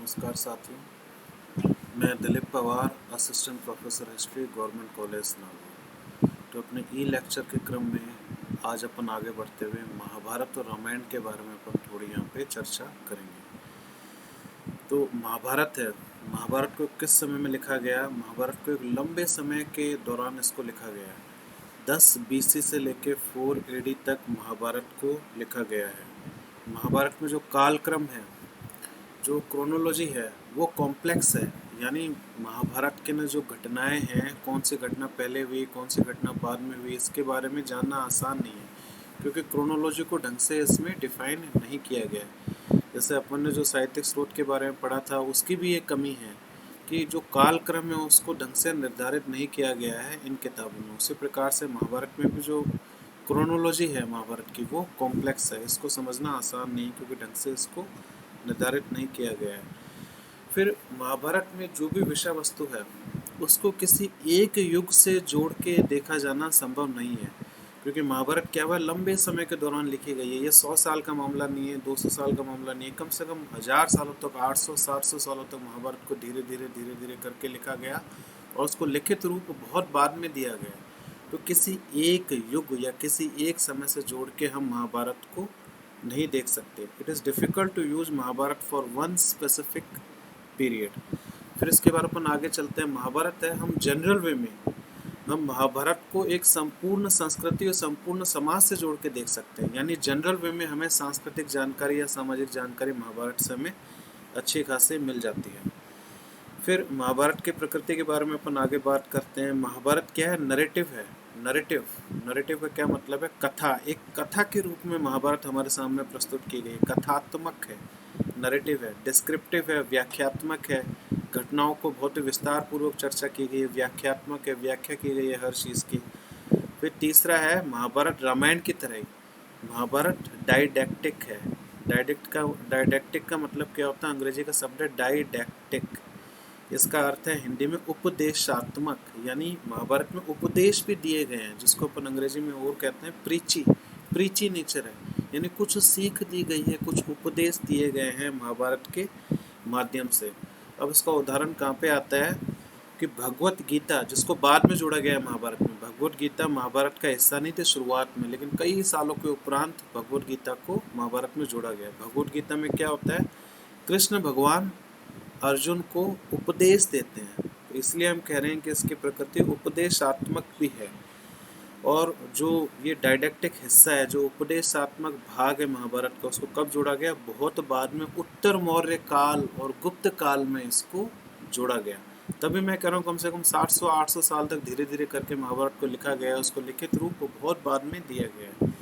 नमस्कार साथियों, मैं Dilip Pawar, assistant professor history, government college Nagaur. तो अपने ई लेक्चर के क्रम में आज अपन आगे बढ़ते हुए महाभारत और रामायण के बारे में अपन थोड़ी यहाँ पे चर्चा करेंगे। तो महाभारत है, महाभारत को किस समय में लिखा गया? महाभारत को एक लंबे समय के दौरान इसको लिखा गया है। 10 BC से लेके 4 AD तक महाभारत को लिखा गया है। महाभारत में जो कालक्रम है, जो क्रोनोलॉजी है, वो कॉम्प्लेक्स है। यानी महाभारत के में जो घटनाएं हैं, कौन सी घटना पहले हुई, कौन सी घटना बाद में हुई, इसके बारे में जानना आसान नहीं है, क्योंकि क्रोनोलॉजी को ढंग से इसमें डिफाइन नहीं किया गया है। जैसे अपन ने जो साहित्यिक स्रोत के बारे में पढ़ा था, उसकी भी एक कमी है कि जो कालक्रम है उसको ढंग से निर्धारित नहीं किया गया है इन किताबों में। उसी प्रकार से महाभारत में भी जो क्रोनोलॉजी है महाभारत की, वो कॉम्प्लेक्स है, इसको समझना आसान नहीं, क्योंकि ढंग से इसको निर्धारित नहीं किया गया है। फिर महाभारत में जो भी विषय वस्तु है, उसको किसी एक युग से जोड़ के देखा जाना संभव नहीं है, क्योंकि महाभारत क्या हुआ, लंबे समय के दौरान लिखी गई है। ये 100 साल का मामला नहीं है, 200 साल का मामला नहीं है, कम से कम 1000 सालों तक, 800-700 सालों तक महाभारत को धीरे धीरे करके लिखा गया, और उसको लिखित रूप बहुत बाद में दिया गया। तो किसी एक युग या किसी एक समय से जोड़ के हम महाभारत को नहीं देख सकते। It is difficult to use Mahabharat for one specific period. फिर इसके बाद अपन आगे चलते हैं। महाभारत है, हम जनरल वे में हम महाभारत को एक संपूर्ण संस्कृति और संपूर्ण समाज से जोड़ के देख सकते हैं। यानी जनरल वे में हमें सांस्कृतिक जानकारी या सामाजिक जानकारी महाभारत से हमें अच्छी खासी मिल जाती है। फिर महाभारत की प्रकृति के बारे में अपन आगे बात करते हैं। महाभारत क्या है? नरेटिव है। नरेटिव का क्या मतलब है? कथा। एक कथा के रूप में महाभारत हमारे सामने प्रस्तुत की गई है। कथात्मक है, नरेटिव है। डिस्क्रिप्टिव है, व्याख्यात्मक है। घटनाओं को बहुत विस्तार पूर्वक चर्चा की गई है। व्याख्यात्मक है, व्याख्या की गई है हर चीज़ की। फिर तीसरा है, महाभारत रामायण की तरह ही महाभारत डाइडैक्टिक है। डाइडैक्टिक का मतलब क्या होता है? अंग्रेजी का शब्द है डाइडैक्टिक। इसका अर्थ है हिंदी में उपदेशात्मक, यानी महाभारत में उपदेश भी दिए गए हैं, जिसको अपन अंग्रेजी में और कहते हैं प्रीची नेचर है, यानी कुछ सीख दी गई है, कुछ उपदेश दिए गए हैं महाभारत के माध्यम से। अब इसका उदाहरण कहाँ पे आता है कि भगवत गीता, जिसको बाद में जोड़ा गया है महाभारत में। भगवत गीता महाभारत का हिस्सा नहीं थे शुरुआत में, लेकिन कई सालों के उपरांत भगवत गीता को महाभारत में जोड़ा गया। भगवत गीता में क्या होता है? कृष्ण भगवान अर्जुन को उपदेश देते हैं, तो इसलिए हम कह रहे हैं कि इसकी प्रकृति उपदेशात्मक भी है। और जो ये डायडेक्टिक हिस्सा है, जो उपदेशात्मक भाग है महाभारत का, उसको कब जोड़ा गया? बहुत बाद में, उत्तर मौर्य काल और गुप्त काल में इसको जोड़ा गया। तभी मैं कह रहा हूँ कम से कम 700-800 साल तक धीरे धीरे करके महाभारत को लिखा गया है, उसको लिखित रूप बहुत बाद में दिया गया है।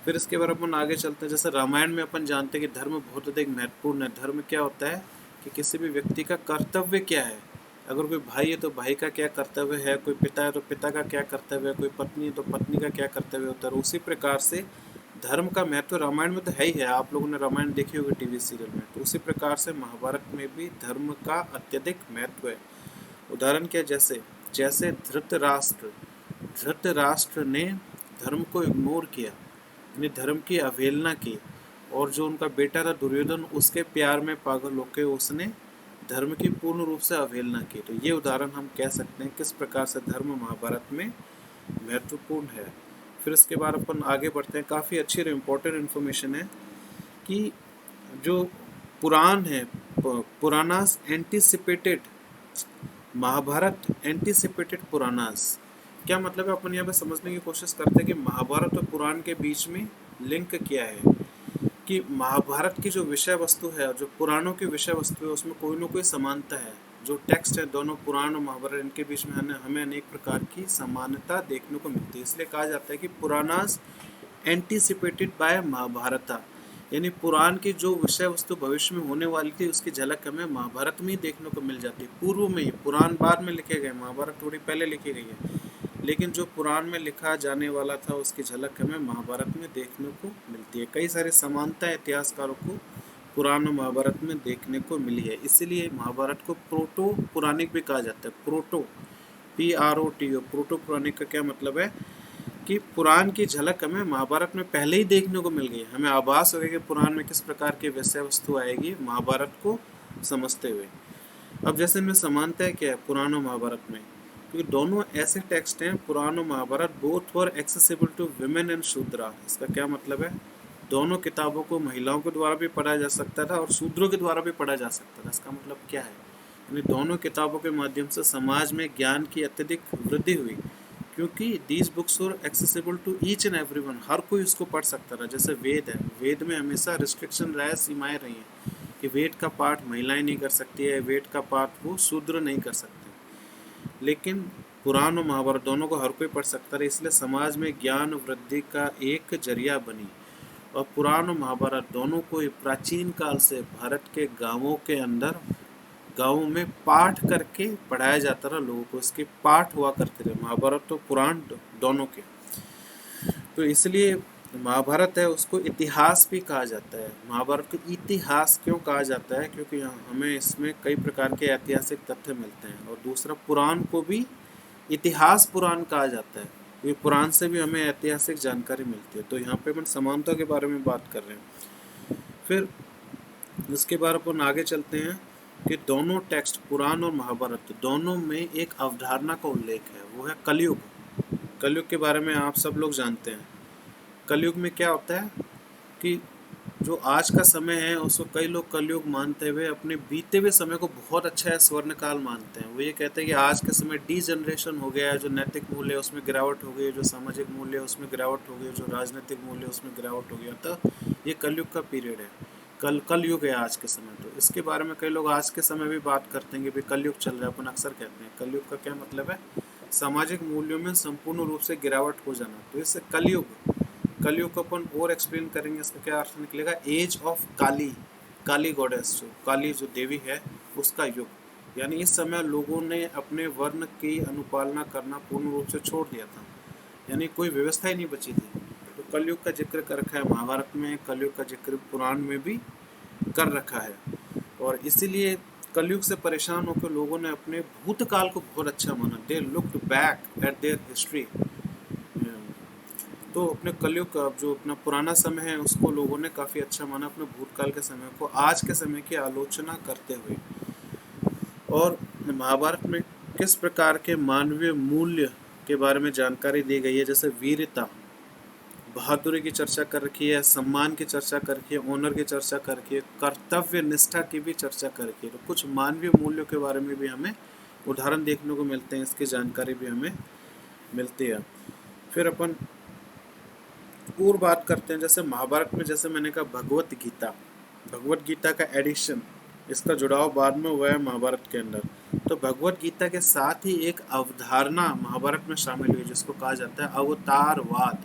फिर इसके बाद अपन आगे चलते हैं। जैसे रामायण में अपन जानते हैं कि धर्म बहुत अधिक महत्वपूर्ण है। धर्म क्या होता है कि किसी भी व्यक्ति का कर्तव्य क्या है। अगर कोई भाई है तो भाई का क्या कर्तव्य है, कोई पिता है तो पिता का क्या कर्तव्य है, कोई पत्नी है तो पत्नी का क्या कर्तव्य होता है। उसी प्रकार से धर्म का महत्व रामायण में तो है ही है। आप लोगों ने रामायण देखी होगी टीवी सीरियल में, तो उसी प्रकार से महाभारत में भी धर्म का अत्यधिक महत्व है। उदाहरण क्या? जैसे धृतराष्ट्र ने धर्म को इग्नोर किया, यानी धर्म की अवहेलना की, और जो उनका बेटा था दुर्योधन, उसके प्यार में पागल होकर उसने धर्म की पूर्ण रूप से अवहेलना की। तो ये उदाहरण हम कह सकते हैं किस प्रकार से धर्म महाभारत में महत्वपूर्ण है। फिर इसके बाद अपन आगे बढ़ते हैं। काफ़ी अच्छी और इम्पोर्टेंट इन्फॉर्मेशन है कि जो पुराण है, पुराणास एंटीसिपेटेड महाभारत, एंटीसिपेटेड पुराणास। क्या मतलब है? अपन यहाँ पे समझने की कोशिश करते हैं कि महाभारत और पुराण के बीच में लिंक क्या है, कि महाभारत की जो विषय वस्तु है, जो पुराणों की विषय वस्तु है, उसमें कोई ना कोई समानता है। जो टेक्स्ट है, दोनों पुराण और महाभारत, इनके बीच में हमें अनेक प्रकार की समानता देखने को मिलती है। इसलिए कहा जाता है कि पुराणास एंटीसिपेटेड बाय महाभारता, यानी पुराण की जो विषय वस्तु भविष्य में होने वाली थी, उसकी झलक हमें महाभारत में ही देखने को मिल जाती है। पूर्व में ही, पुराण बाद में लिखे गए, महाभारत थोड़ी पहले लिखी गई है, लेकिन जो पुराण में लिखा जाने वाला था उसकी झलक हमें महाभारत में देखने को मिलती है। कई सारी समानता इतिहासकारों को पुराण और महाभारत में देखने को मिली है। इसीलिए महाभारत को प्रोटो पुराणिक भी कहा जाता है। प्रोटो, PROTO, प्रोटो पुराणिक का क्या मतलब है कि पुराण की झलक हमें महाभारत में पहले ही देखने को मिल गई। हमें आभास हो गया कि पुराण में किस प्रकार की विषय वस्तु आएगी, महाभारत को समझते हुए। अब जैसे इनमें समानता क्या है पुराण और महाभारत में, क्योंकि दोनों ऐसे टेक्स्ट हैं, पुराण और Mahabharat both were accessible to women and Shudra. इसका क्या मतलब है, दोनों किताबों को महिलाओं के द्वारा भी पढ़ा जा सकता था और शूद्रों के द्वारा भी पढ़ा जा सकता था। इसका मतलब क्या है, यानी दोनों किताबों के माध्यम से समाज में ज्ञान की अत्यधिक वृद्धि हुई, क्योंकि these books were accessible to each and everyone, हर कोई उसको पढ़ सकता था। जैसे वेद है, वेद में हमेशा रिस्ट्रिक्शन रहा है, सीमाएं रही हैं कि वेद का पाठ महिलाएं नहीं कर सकती है, वेद का पाठ वो शूद्र नहीं कर सकते। लेकिन पुराण और महाभारत दोनों को हर कोई पढ़ सकता है, इसलिए समाज में ज्ञान वृद्धि का एक जरिया बनी। और पुराण और महाभारत दोनों को प्राचीन काल से भारत के गांवों के अंदर, गांवों में पाठ करके पढ़ाया जाता था लोगों को, इसके पाठ हुआ करते थे, महाभारत तो पुराण दोनों के। तो इसलिए महाभारत है उसको इतिहास भी कहा जाता है। महाभारत को इतिहास क्यों कहा जाता है, क्योंकि हमें इसमें कई प्रकार के ऐतिहासिक तथ्य मिलते हैं। और दूसरा, पुराण को भी इतिहास पुराण कहा जाता है, क्योंकि पुराण से भी हमें ऐतिहासिक जानकारी मिलती है। तो यहाँ पे हम समानता के बारे में बात कर रहे हैं। फिर उसके बाद अपन आगे चलते हैं कि दोनों टेक्स्ट पुराण और महाभारत दोनों में एक अवधारणा का उल्लेख है, वो है कलयुग। कलयुग के बारे में आप सब लोग जानते हैं। कलयुग में क्या होता है कि जो आज का समय है उसको कई लोग कलयुग मानते हुए अपने बीते हुए समय को बहुत अच्छा है, स्वर्ण काल मानते हैं। वो ये कहते हैं कि आज के समय डी जनरेशन हो गया है, जो नैतिक मूल्य है उसमें गिरावट हो गई, जो सामाजिक मूल्य है उसमें गिरावट हो गई, जो राजनीतिक मूल्य है उसमें गिरावट हो गया। तो ये कलयुग का पीरियड है, कलयुग है आज के समय। तो इसके बारे में कई लोग आज के समय भी बात करते हैं कि भाई कलयुग चल रहा है। अपन अक्सर कहते हैं कलयुग का क्या मतलब है, सामाजिक मूल्यों में संपूर्ण रूप से गिरावट हो जाना। तो इससे कलयुग को अपन और एक्सप्लेन करेंगे, इसका क्या अर्थ निकलेगा, age of Kali, Kali goddess, जो काली जो देवी है उसका युग। यानी इस समय लोगों ने अपने वर्ण की अनुपालना करना पूर्ण रूप से छोड़ दिया था, यानी कोई व्यवस्था ही नहीं बची थी। तो कलयुग का जिक्र कर रखा है महाभारत में, कलयुग का जिक्र पुराण में भी कर रखा है। और इसीलिए कलयुग से परेशान होकर लोगों ने अपने भूतकाल को बहुत अच्छा माना। They looked back at there history. तो अपने कलयुग का जो अपना पुराना समय है उसको लोगों ने काफ़ी अच्छा माना, अपने भूतकाल के समय को आज के समय की आलोचना करते हुए। और महाभारत में किस प्रकार के मानवीय मूल्य के बारे में जानकारी दी गई है, जैसे वीरता, बहादुरी की चर्चा कर रखी है, सम्मान की चर्चा कर रखी है, ऑनर की चर्चा कर रखी है, कर्तव्य निष्ठा की भी चर्चा कर रखी है। तो कुछ मानवीय मूल्यों के बारे में भी हमें उदाहरण देखने को मिलते हैं, इसकी जानकारी भी हमें मिलती है। फिर अपन और बात करते हैं, जैसे महाभारत में, जैसे मैंने कहा भगवत गीता का एडिशन, इसका जुड़ाव बाद में हुआ है महाभारत के अंदर। तो भगवत गीता के साथ ही एक अवधारणा महाभारत में शामिल हुई जिसको कहा जाता है अवतारवाद।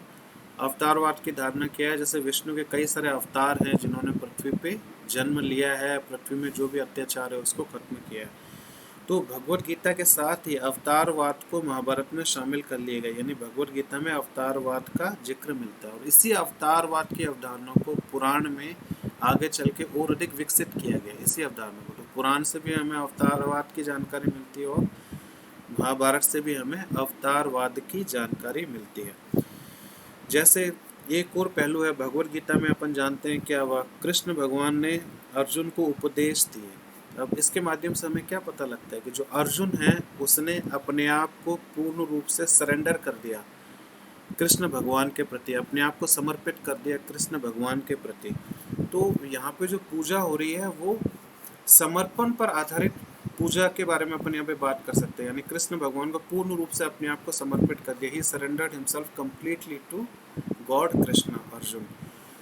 अवतारवाद की धारणा क्या है, जैसे विष्णु के कई सारे अवतार हैं जिन्होंने पृथ्वी पे जन्म लिया है, पृथ्वी में जो भी अत्याचार है उसको खत्म किया है। तो भगवत गीता के साथ ही अवतारवाद को महाभारत में शामिल कर लिया गया, यानी भगवत गीता में अवतारवाद का जिक्र मिलता है। और इसी अवतारवाद की अवधारणा को पुराण में आगे चल के और अधिक विकसित किया गया, इसी अवधारणा को। तो पुराण से भी हमें अवतारवाद की जानकारी मिलती है और महाभारत से भी हमें अवतारवाद की जानकारी मिलती है। जैसे एक और पहलू है भगवत गीता में, अपन जानते हैं क्या हुआ, कृष्ण भगवान ने अर्जुन को उपदेश दिए। अब इसके माध्यम से हमें क्या पता लगता है कि जो अर्जुन है उसने अपने आप को पूर्ण रूप से सरेंडर कर दिया कृष्ण भगवान के प्रति, अपने आप को समर्पित कर दिया कृष्ण भगवान के प्रति। तो यहाँ पे जो पूजा हो रही है वो समर्पण पर आधारित पूजा के बारे में अपन यहाँ पे बात कर सकते हैं, यानी कृष्ण भगवान को पूर्ण रूप से अपने आप को समर्पित कर दिया। He surrendered himself completely to god Krishna Arjun.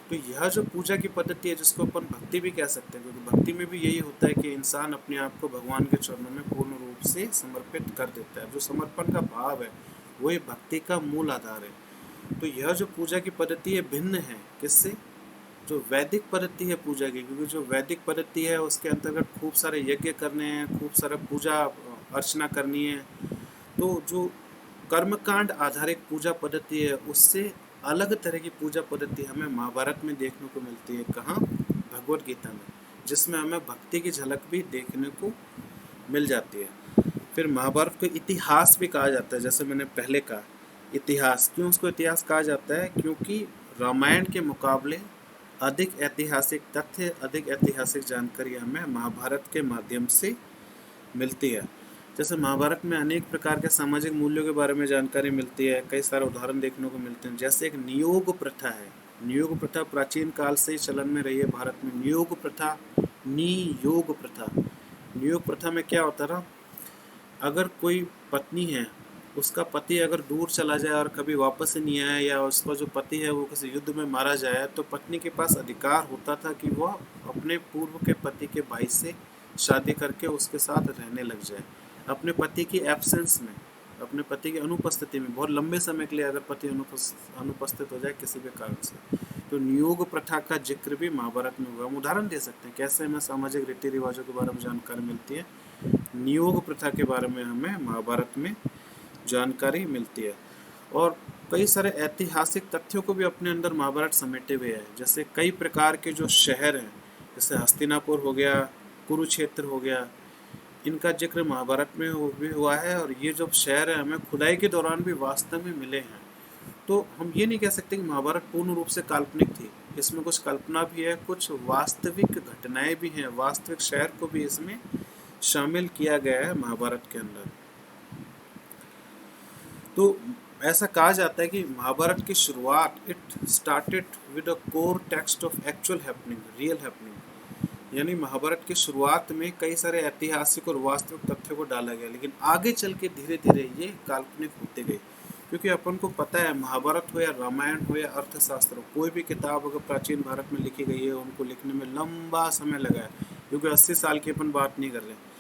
तो यह जो पूजा की पद्धति है जिसको अपन भक्ति भी कह सकते हैं, क्योंकि भक्ति में भी यही होता है कि इंसान अपने आप को भगवान के चरणों में पूर्ण रूप से समर्पित कर देता है। जो समर्पण का भाव है वही भक्ति का मूल आधार है। तो यह जो पूजा की पद्धति है भिन्न है किससे, जो वैदिक पद्धति है पूजा की, क्योंकि जो वैदिक पद्धति है उसके अंतर्गत खूब सारे यज्ञ करने हैं, खूब सारा पूजा अर्चना करनी है। तो जो कर्मकांड आधारित पूजा पद्धति है उससे अलग तरह की पूजा पद्धति हमें महाभारत में देखने को मिलती है। कहाँ, भगवत गीता में, जिसमें हमें भक्ति की झलक भी देखने को मिल जाती है। फिर महाभारत को इतिहास भी कहा जाता है, जैसे मैंने पहले कहा इतिहास। क्यों उसको इतिहास कहा जाता है, क्योंकि रामायण के मुकाबले अधिक ऐतिहासिक तथ्य, अधिक ऐतिहासिक जानकारी हमें महाभारत के माध्यम से मिलती है। जैसे महाभारत में अनेक प्रकार के सामाजिक मूल्यों के बारे में जानकारी मिलती है, कई सारे उदाहरण देखने को मिलते हैं। जैसे एक नियोग प्रथा है, नियोग प्रथा प्राचीन काल से ही चलन में रही है भारत में। नियोग प्रथा, नियोग प्रथा, नियोग प्रथा में क्या होता था, अगर कोई पत्नी है, उसका पति अगर दूर चला जाए और कभी वापस ही नहीं आया, या उसका जो पति है वो किसी युद्ध में मारा जाए, तो पत्नी के पास अधिकार होता था कि वह अपने पूर्व के पति के भाई से शादी करके उसके साथ रहने लग जाए, अपने पति की एब्सेंस में, अपने पति की अनुपस्थिति में, बहुत लंबे समय के लिए अगर पति अनुपस्थित हो जाए किसी भी कारण से। तो नियोग प्रथा का जिक्र भी महाभारत में हुआ। हम उदाहरण दे सकते हैं कैसे हमें सामाजिक रीति रिवाजों के बारे में जानकारी मिलती है। नियोग प्रथा के बारे में हमें महाभारत में जानकारी मिलती है। और कई सारे ऐतिहासिक तथ्यों को भी अपने अंदर महाभारत समेटे हुए है। जैसे कई प्रकार के जो शहर हैं, जैसे हस्तिनापुर हो गया, कुरुक्षेत्र हो गया, इनका जिक्र महाभारत में भी हुआ है। और ये जो शहर है हमें खुदाई के दौरान भी वास्तव में मिले हैं। तो हम ये नहीं कह सकते कि महाभारत पूर्ण रूप से काल्पनिक थी, इसमें कुछ कल्पना भी है, कुछ वास्तविक घटनाएं भी हैं, वास्तविक शहर को भी इसमें शामिल किया गया है महाभारत के अंदर। तो ऐसा कहा जाता है कि महाभारत की शुरुआत it started with a core text of actual happening, real happening. यानी महाभारत की शुरुआत में कई सारे ऐतिहासिक और वास्तविक तथ्यों को डाला गया, लेकिन आगे चल के धीरे धीरे ये काल्पनिक होते गए। क्योंकि अपन को पता है महाभारत हो या रामायण हो या अर्थशास्त्र हो, कोई भी किताब अगर प्राचीन भारत में लिखी गई है, उनको लिखने में लंबा समय लगा है, क्योंकि 80 साल की अपन बात नहीं कर रहे।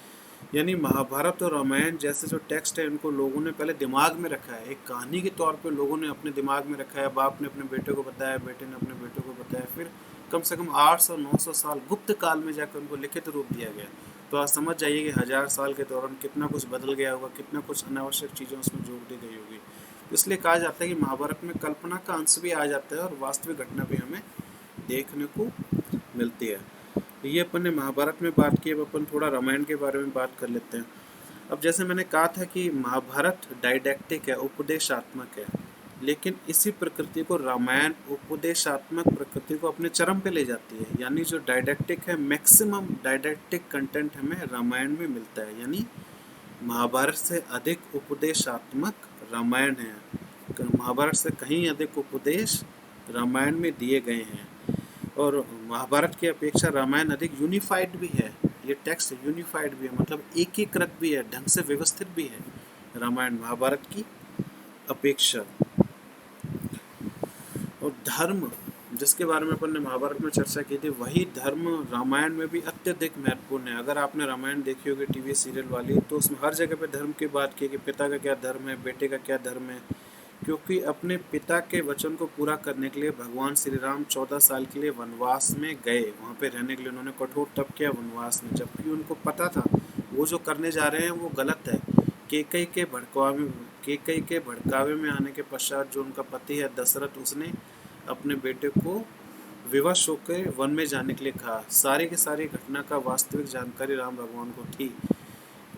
यानी महाभारत और रामायण जैसे जो टेक्स्ट है, इनको लोगों ने पहले दिमाग में रखा है, एक कहानी के तौर पे लोगों ने अपने दिमाग में रखा है। बाप ने अपने बेटे को बताया, बेटे ने अपने बेटे को बताया, फिर कम से कम 800-900 साल गुप्त काल में जाकर उनको लिखित रूप दिया गया। तो आप समझ जाइए कि 1000 साल के दौरान कितना कुछ बदल गया होगा, कितना कुछ अनावश्यक चीज़ें उसमें जोड़ दी गई होगी। तो इसलिए कहा जाता है कि महाभारत में कल्पना का अंश भी आ जाता है और वास्तविक घटना भी हमें देखने को मिलती है। तो ये अपन ने महाभारत में बात की। अब अपन थोड़ा रामायण के बारे में बात कर लेते हैं। अब जैसे मैंने कहा था कि महाभारत डायडैक्टिक है, उपदेशात्मक है, लेकिन इसी प्रकृति को रामायण उपदेशात्मक प्रकृति को अपने चरम पे ले जाती है। यानी जो डायडैक्टिक है, मैक्सिमम डायडैक्टिक कंटेंट हमें रामायण में मिलता है। यानी महाभारत से अधिक उपदेशात्मक रामायण है, महाभारत से कहीं अधिक उपदेश रामायण में दिए गए हैं। और महाभारत की अपेक्षा रामायण अधिक यूनिफाइड भी है। ये टेक्स्ट यूनिफाइड भी है, मतलब एकीकृत भी है, ढंग से व्यवस्थित भी है रामायण महाभारत की अपेक्षा। और धर्म, जिसके बारे में अपन ने महाभारत में चर्चा की थी, वही धर्म रामायण में भी अत्यधिक महत्वपूर्ण है। अगर आपने रामायण देखी होगी टीवी सीरियल वाली, तो उसमें हर जगह पे धर्म की बात की कि पिता का क्या धर्म है, बेटे का क्या धर्म है। क्योंकि अपने पिता के वचन को पूरा करने के लिए भगवान श्री राम 14 साल के लिए वनवास में गए। वहाँ पे रहने के लिए उन्होंने कठोर तप किया वनवास में, जबकि उनको पता था वो जो करने जा रहे हैं वो गलत है। केकई के भड़कावे में आने के पश्चात जो उनका पति है दशरथ, उसने अपने बेटे को विवश होकर वन में जाने के लिए कहा। सारी की सारी घटना का वास्तविक जानकारी राम भगवान को थी,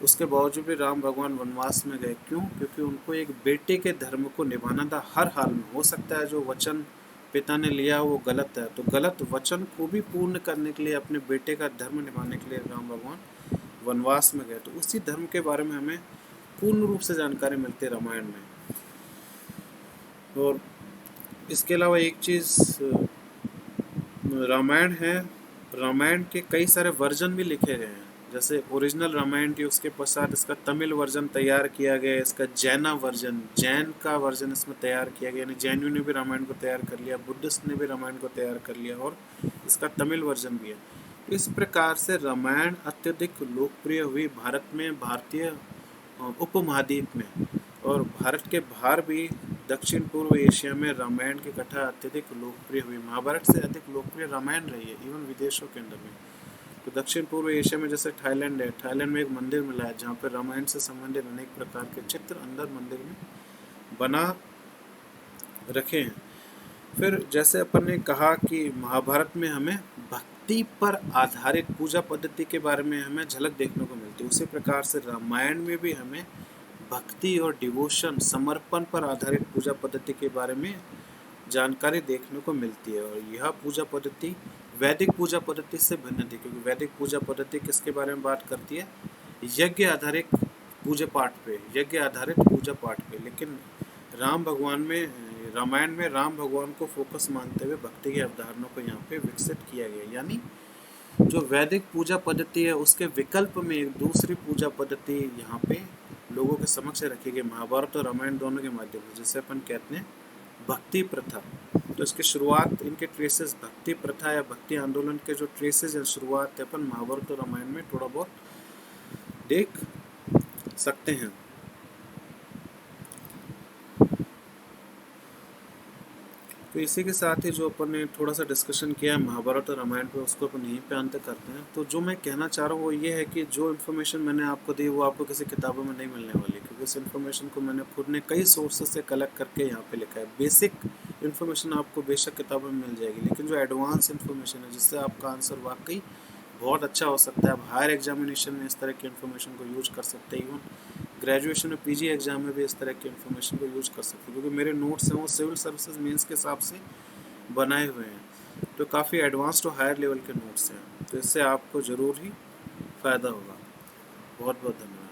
उसके बावजूद भी राम भगवान वनवास में गए। क्यों? क्योंकि उनको एक बेटे के धर्म को निभाना था हर हाल में। हो सकता है जो वचन पिता ने लिया वो गलत है, तो गलत वचन को भी पूर्ण करने के लिए, अपने बेटे का धर्म निभाने के लिए राम भगवान वनवास में गए। तो उसी धर्म के बारे में हमें पूर्ण रूप से जानकारी मिलती है रामायण में। और इसके अलावा एक चीज़ रामायण है, रामायण के कई सारे वर्जन भी लिखे गए हैं। जैसे ओरिजिनल रामायण थी, उसके पश्चात इसका तमिल वर्जन तैयार किया गया, इसका जैना वर्जन, जैन का वर्जन इसमें तैयार किया गया। यानी जैनियों ने भी रामायण को तैयार कर लिया, बुद्धिस्ट ने भी रामायण को तैयार कर लिया, और इसका तमिल वर्जन भी है। इस प्रकार से रामायण अत्यधिक लोकप्रिय हुई भारत में, भारतीय उपमहाद्वीप में, और भारत के बाहर भी दक्षिण पूर्व एशिया में रामायण की कथा अत्यधिक लोकप्रिय हुई। महाभारत से अधिक लोकप्रिय रामायण रही है इवन विदेशों के अंदर में। तो दक्षिण पूर्व एशिया में जैसे थाईलैंड है, थाईलैंड में एक मंदिर मिला है जहाँ पर रामायण से संबंधित अनेक प्रकार के चित्र अंदर मंदिर में बना रखे हैं। फिर जैसे अपन ने कहा कि महाभारत में हमें भक्ति पर आधारित पूजा पद्धति के बारे में हमें झलक देखने को मिलती है, उसी प्रकार से रामायण में भी हमें भक्ति और डिवोशन, समर्पण पर आधारित पूजा पद्धति के बारे में जानकारी देखने को मिलती है। और यह पूजा पद्धति वैदिक पूजा पद्धति से भिन्न थी, क्योंकि वैदिक पूजा पद्धति किसके बारे में बात करती है? यज्ञ आधारित पूजा पाठ पे, यज्ञ आधारित पूजा पाठ पे। लेकिन राम भगवान में, रामायण में राम भगवान को फोकस मानते हुए भक्ति की अवधारणा को यहाँ पे विकसित किया गया। यानी जो वैदिक पूजा पद्धति है उसके विकल्प में एक दूसरी पूजा पद्धति यहाँ पे लोगों के समक्ष रखी गई, महाभारत और रामायण दोनों के माध्यम से, जिसे अपन कहते हैं भक्ति प्रथा। तो इसकी शुरुआत, इनके ट्रेसेस, भक्ति प्रथा या भक्ति आंदोलन के जो ट्रेसेस हैं, शुरुआत अपन महाभारत और रामायण में थोड़ा बहुत देख सकते हैं। तो इसी के साथ ही जो अपन ने थोड़ा सा डिस्कशन किया है महाभारत और रामायण पे, उसको अपन यहीं पे अंत करते हैं। तो जो मैं कहना चाह रहा हूँ वो ये है कि जो इन्फॉर्मेशन मैंने आपको दी वो आपको किसी किताबों में नहीं मिलने वाली, क्योंकि इस इन्फॉर्मेशन को मैंने खुद ने कई सोर्सेज से कलेक्ट करके यहाँ पे लिखा है। बेसिक इन्फॉर्मेशन आपको बेशक किताबों में मिल जाएगी, लेकिन जो एडवांस इन्फॉर्मेशन है जिससे आपका आंसर वाकई बहुत अच्छा हो सकता है, आप हायर एग्जामिनेशन में इस तरह की इन्फॉर्मेशन को यूज कर सकते हैं, इवन ग्रेजुएशन और पीजी एग्जाम में भी इस तरह की इन्फॉर्मेशन को यूज कर सकते हैं, क्योंकि मेरे नोट्स हैं वो सिविल सर्विसेज मेंस के हिसाब से बनाए हुए हैं। तो काफ़ी एडवांस्ड और हायर लेवल के नोट्स हैं, तो इससे आपको ज़रूर ही फ़ायदा होगा। बहुत बहुत धन्यवाद।